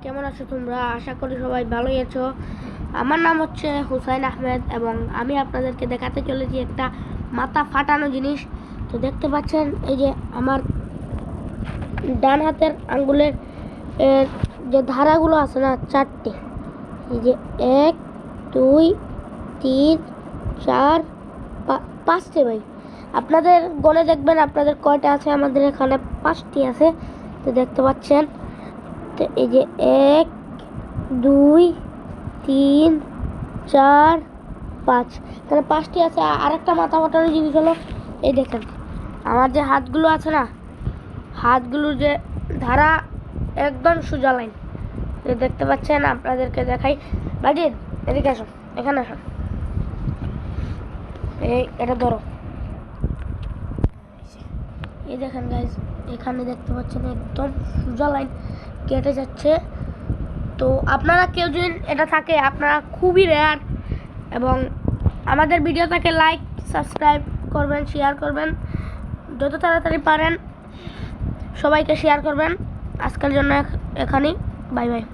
কেমন আছো তোমরা? আশা করি সবাই ভালোই আছো। আমার নাম হচ্ছে হুসাইন আহমেদ এবং আমি আপনাদেরকে দেখাতে চলেছি একটা মাথা ফাটানো জিনিস। তো দেখতে পাচ্ছেন এই যে আমার ডান হাতের আঙ্গুলের যে ধারাগুলো আছে না, চারটে। এই যে 1 2 3 4 5টে ভাই। আপনাদের গনে দেখবেন আপনাদের কয়টা আছে। আমাদের এখানে 5টি আছে। তো দেখতে পাচ্ছেন, তো এই যে 1 2 3 4 5, এখানে 5টি আছে। আর একটা মাথা ফাটানোর জিনিস হলো, এই দেখেন আমার যে হাতগুলো আছে না, হাতগুলোর যে ধারা একদম সোজা লাইন। দেখতে পাচ্ছেন, আপনাদেরকে দেখাই। বাজিদ, এদিকে আসো, এখানে আসো, এই এটা ধরো। এই দেখেন গাইজ, এখানে দেখতে পাচ্ছেন একদম সোজা লাইন কেটে যাচ্ছে। তো আপনারা কেউ যদি এটা থাকে, আপনারা খুবই রেয়ার, এবং আমাদের ভিডিওটাকে লাইক সাবস্ক্রাইব করবেন, শেয়ার করবেন, যত তাড়াতাড়ি পারেন সবাইকে শেয়ার করবেন। আজকের জন্য এখানেই, বাই বাই।